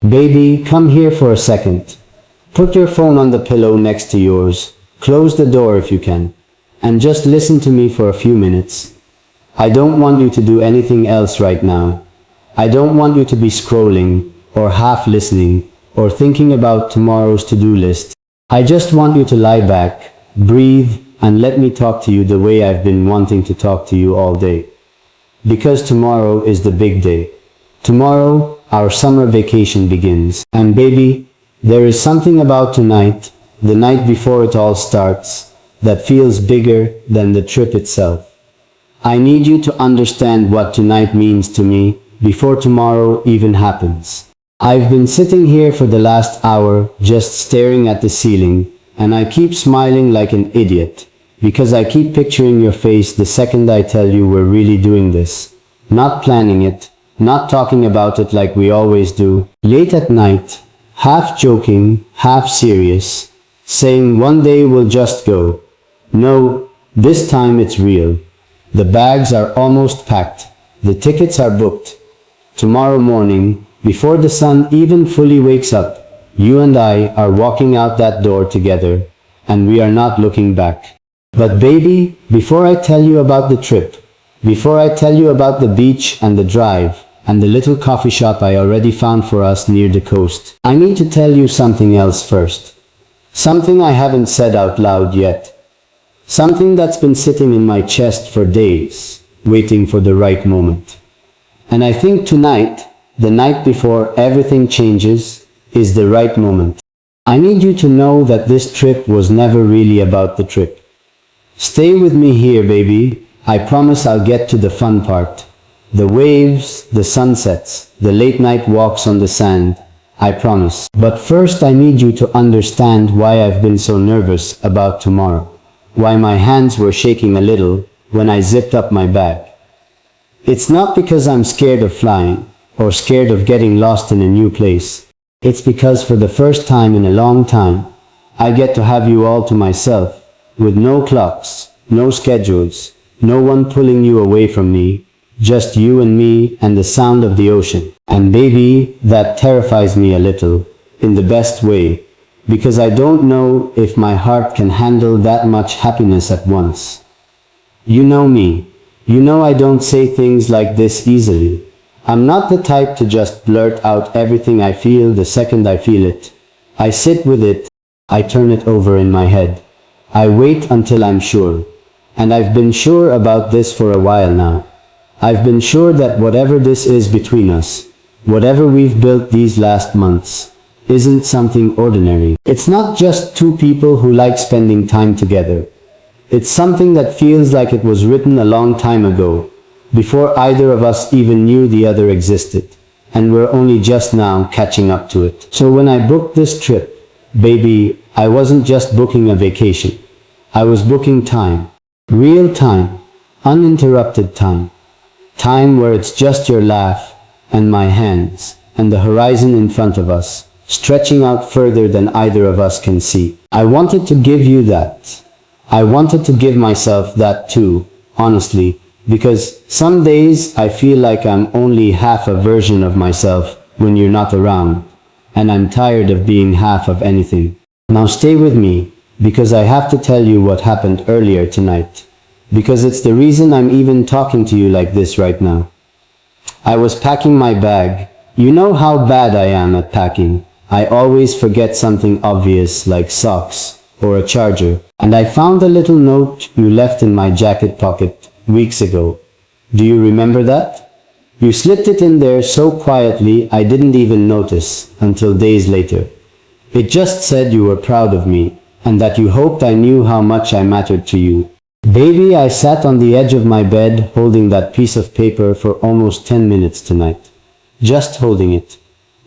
Baby, come here for a second. Put your phone on the pillow next to yours. Close the door if you can. And just listen to me for a few minutes. I don't want you to do anything else right now. I don't want you to be scrolling, or half listening, or thinking about tomorrow's to-do list. I just want you to lie back, breathe, and let me talk to you the way I've been wanting to talk to you all day. Because tomorrow is the big day. Tomorrow, our summer vacation begins. And baby, there is something about tonight, the night before it all starts, that feels bigger than the trip itself. I need you to understand what tonight means to me before tomorrow even happens. I've been sitting here for the last hour just staring at the ceiling, and I keep smiling like an idiot, because I keep picturing your face the second I tell you we're really doing this. Not planning it, not talking about it like we always do. Late at night, half joking, half serious, saying one day we'll just go. No, this time it's real. The bags are almost packed. The tickets are booked. Tomorrow morning, before the sun even fully wakes up, you and I are walking out that door together, and we are not looking back. But baby, before I tell you about the trip, before I tell you about the beach and the drive, and the little coffee shop I already found for us near the coast, I need to tell you something else first. Something I haven't said out loud yet. Something that's been sitting in my chest for days, waiting for the right moment. And I think tonight, the night before everything changes, is the right moment. I need you to know that this trip was never really about the trip. Stay with me here, baby. I promise I'll get to the fun part. The waves, the sunsets, the late night walks on the sand. I promise. But first I need you to understand why I've been so nervous about tomorrow. Why my hands were shaking a little when I zipped up my bag. It's not because I'm scared of flying, or scared of getting lost in a new place. It's because for the first time in a long time, I get to have you all to myself, with no clocks, no schedules, no one pulling you away from me, just you and me and the sound of the ocean. And baby, that terrifies me a little, in the best way, because I don't know if my heart can handle that much happiness at once. You know me. You know I don't say things like this easily. I'm not the type to just blurt out everything I feel the second I feel it. I sit with it. I turn it over in my head. I wait until I'm sure. And I've been sure about this for a while now. I've been sure that whatever this is between us, whatever we've built these last months, isn't something ordinary. It's not just two people who like spending time together. It's something that feels like it was written a long time ago, before either of us even knew the other existed, and we're only just now catching up to it. So when I booked this trip, baby, I wasn't just booking a vacation. I was booking time. Real time. Uninterrupted time. Time where it's just your laugh, and my hands, and the horizon in front of us, stretching out further than either of us can see. I wanted to give you that. I wanted to give myself that too, honestly, because some days I feel like I'm only half a version of myself when you're not around, and I'm tired of being half of anything. Now stay with me, because I have to tell you what happened earlier tonight, because it's the reason I'm even talking to you like this right now. I was packing my bag. You know how bad I am at packing. I always forget something obvious like socks or a charger, and I found a little note you left in my jacket pocket weeks ago. Do you remember that? You slipped it in there so quietly I didn't even notice until days later. It just said you were proud of me, and that you hoped I knew how much I mattered to you. Baby, I sat on the edge of my bed holding that piece of paper for almost 10 minutes tonight. Just holding it.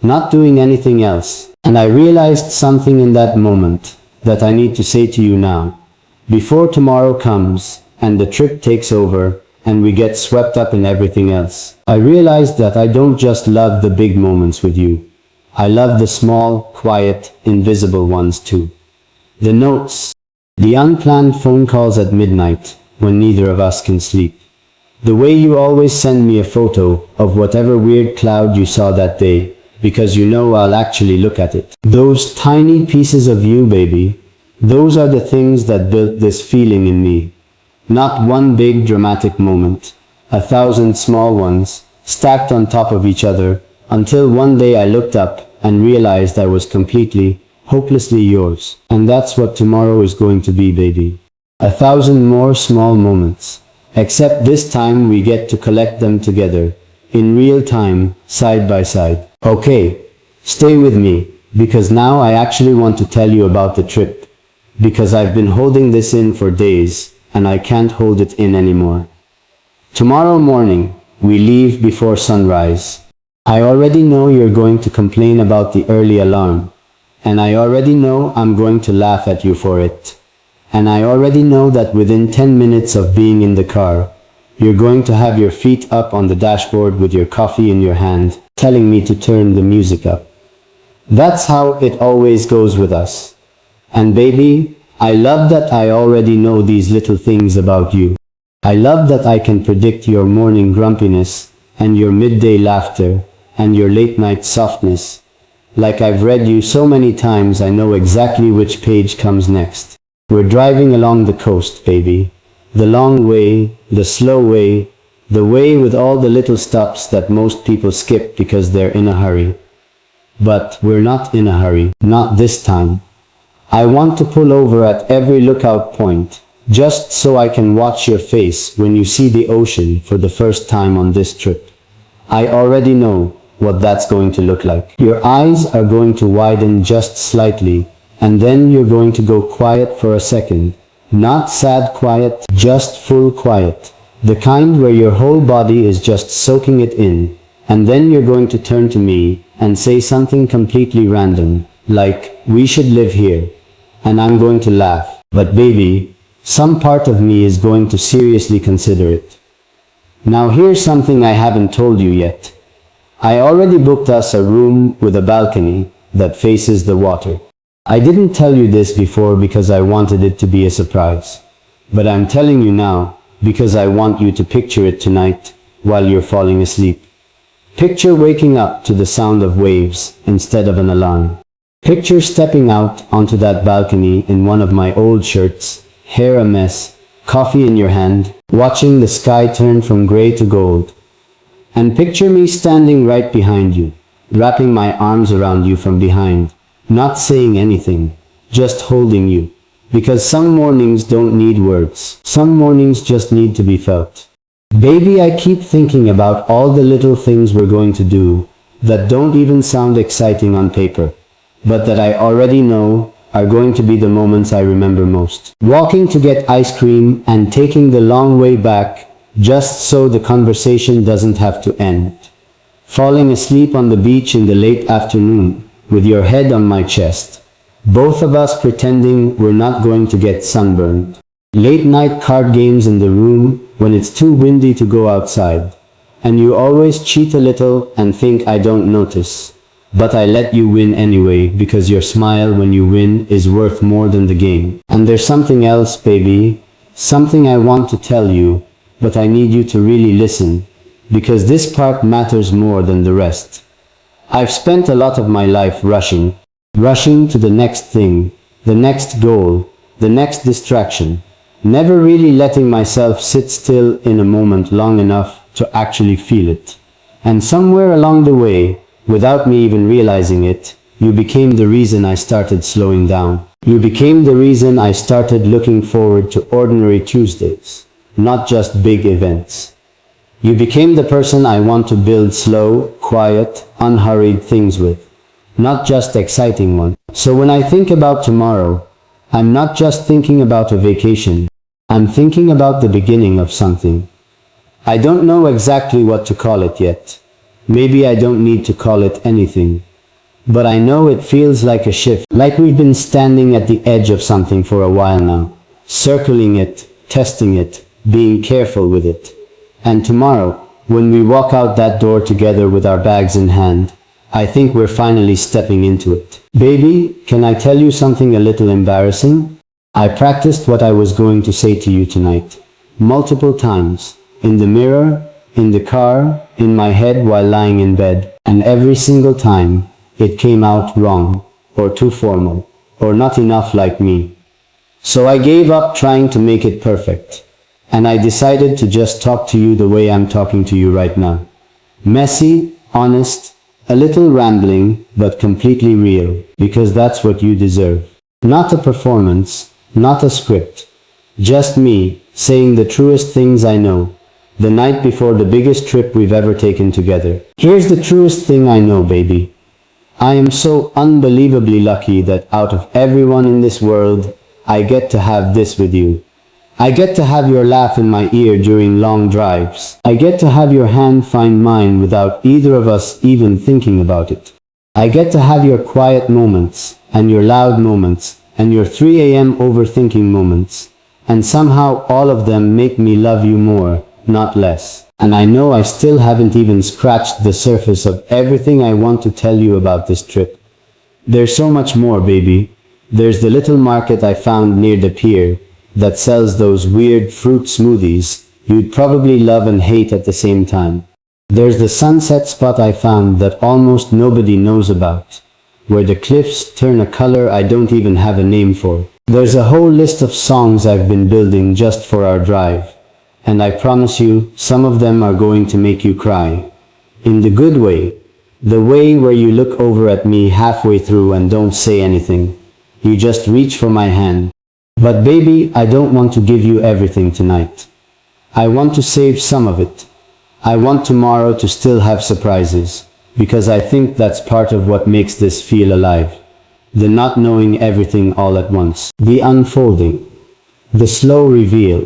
Not doing anything else. And I realized something in that moment that I need to say to you now. Before tomorrow comes, and the trip takes over, and we get swept up in everything else. I realized that I don't just love the big moments with you. I love the small, quiet, invisible ones too. The notes. The unplanned phone calls at midnight, when neither of us can sleep. The way you always send me a photo of whatever weird cloud you saw that day, because you know I'll actually look at it. Those tiny pieces of you, baby, those are the things that built this feeling in me. Not one big dramatic moment, 1,000 small ones, stacked on top of each other, until one day I looked up and realized I was completely, hopelessly yours. And that's what tomorrow is going to be, baby. 1,000 more small moments. Except this time we get to collect them together, in real time, side by side. Okay, stay with me, because now I actually want to tell you about the trip. Because I've been holding this in for days, and I can't hold it in anymore. Tomorrow morning, we leave before sunrise. I already know you're going to complain about the early alarm, and I already know I'm going to laugh at you for it. And I already know that within 10 minutes of being in the car, you're going to have your feet up on the dashboard with your coffee in your hand, telling me to turn the music up. That's how it always goes with us. And baby, I love that I already know these little things about you. I love that I can predict your morning grumpiness, and your midday laughter, and your late night softness. Like I've read you so many times, I know exactly which page comes next. We're driving along the coast, baby. The long way, the slow way, the way with all the little stops that most people skip because they're in a hurry. But we're not in a hurry, not this time. I want to pull over at every lookout point, just so I can watch your face when you see the ocean for the first time on this trip. I already know what that's going to look like. Your eyes are going to widen just slightly, and then you're going to go quiet for a second. Not sad quiet, just full quiet. The kind where your whole body is just soaking it in. And then you're going to turn to me and say something completely random, like, we should live here. And I'm going to laugh. But baby, some part of me is going to seriously consider it. Now here's something I haven't told you yet. I already booked us a room with a balcony that faces the water. I didn't tell you this before because I wanted it to be a surprise. But I'm telling you now because I want you to picture it tonight while you're falling asleep. Picture waking up to the sound of waves instead of an alarm. Picture stepping out onto that balcony in one of my old shirts, hair a mess, coffee in your hand, watching the sky turn from gray to gold. And picture me standing right behind you, wrapping my arms around you from behind, not saying anything, just holding you. Because some mornings don't need words. Some mornings just need to be felt. Baby, I keep thinking about all the little things we're going to do that don't even sound exciting on paper, but that I already know are going to be the moments I remember most. Walking to get ice cream and taking the long way back just so the conversation doesn't have to end. Falling asleep on the beach in the late afternoon with your head on my chest. Both of us pretending we're not going to get sunburned. Late night card games in the room when it's too windy to go outside. And you always cheat a little and think I don't notice. But I let you win anyway because your smile when you win is worth more than the game. And there's something else, baby. Something I want to tell you, but I need you to really listen. Because this part matters more than the rest. I've spent a lot of my life rushing to the next thing, the next goal, the next distraction, never really letting myself sit still in a moment long enough to actually feel it. And somewhere along the way, without me even realizing it, you became the reason I started slowing down. You became the reason I started looking forward to ordinary Tuesdays, not just big events. You became the person I want to build slow, quiet, unhurried things with, not just exciting ones. So when I think about tomorrow, I'm not just thinking about a vacation. I'm thinking about the beginning of something. I don't know exactly what to call it yet. Maybe I don't need to call it anything. But I know it feels like a shift, like we've been standing at the edge of something for a while now, circling it, testing it, being careful with it. And tomorrow, when we walk out that door together with our bags in hand, I think we're finally stepping into it. Baby, can I tell you something a little embarrassing? I practiced what I was going to say to you tonight, multiple times, in the mirror, in the car, in my head while lying in bed. And every single time, it came out wrong, or too formal, or not enough like me. So I gave up trying to make it perfect. And I decided to just talk to you the way I'm talking to you right now. Messy, honest, a little rambling, but completely real, because that's what you deserve. Not a performance, not a script. Just me, saying the truest things I know, the night before the biggest trip we've ever taken together. Here's the truest thing I know, baby. I am so unbelievably lucky that out of everyone in this world, I get to have this with you. I get to have your laugh in my ear during long drives. I get to have your hand find mine without either of us even thinking about it. I get to have your quiet moments, and your loud moments, and your 3 a.m. overthinking moments. And somehow all of them make me love you more, not less. And I know I still haven't even scratched the surface of everything I want to tell you about this trip. There's so much more, baby. There's the little market I found near the pier that sells those weird fruit smoothies you'd probably love and hate at the same time. There's the sunset spot I found that almost nobody knows about, where the cliffs turn a color I don't even have a name for. There's a whole list of songs I've been building just for our drive, and I promise you, some of them are going to make you cry. In the good way. The way where you look over at me halfway through and don't say anything. You just reach for my hand. But baby, I don't want to give you everything tonight. I want to save some of it. I want tomorrow to still have surprises, because I think that's part of what makes this feel alive. The not knowing everything all at once. The unfolding. The slow reveal.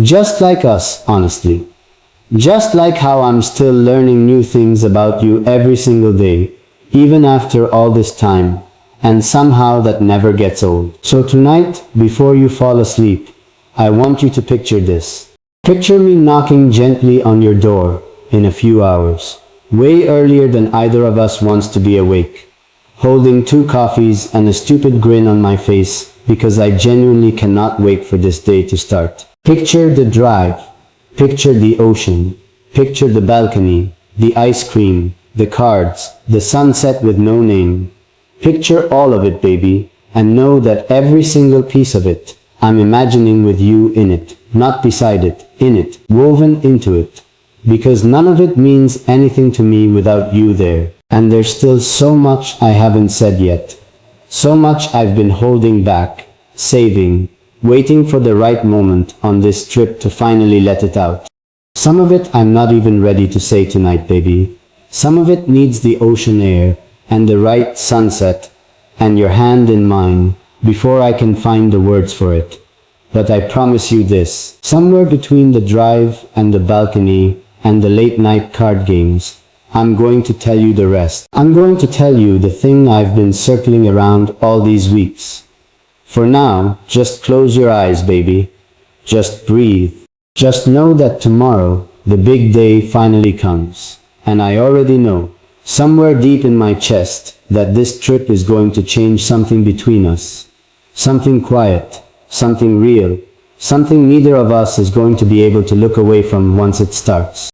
Just like us, honestly. Just like how I'm still learning new things about you every single day, even after all this time. And somehow that never gets old. So tonight, before you fall asleep, I want you to picture this. Picture me knocking gently on your door in a few hours, way earlier than either of us wants to be awake, holding 2 coffees and a stupid grin on my face because I genuinely cannot wait for this day to start. Picture the drive, picture the ocean, picture the balcony, the ice cream, the cards, the sunset with no name. Picture all of it, baby, and know that every single piece of it, I'm imagining with you in it, not beside it, in it, woven into it. Because none of it means anything to me without you there. And there's still so much I haven't said yet. So much I've been holding back, saving, waiting for the right moment on this trip to finally let it out. Some of it I'm not even ready to say tonight, baby. Some of it needs the ocean air, and the right sunset, and your hand in mine, before I can find the words for it. But I promise you this, somewhere between the drive and the balcony and the late night card games, I'm going to tell you the rest. I'm going to tell you the thing I've been circling around all these weeks. For now, just close your eyes, baby. Just breathe. Just know that tomorrow, the big day finally comes. And I already know, somewhere deep in my chest, that this trip is going to change something between us. Something quiet, something real, something neither of us is going to be able to look away from once it starts.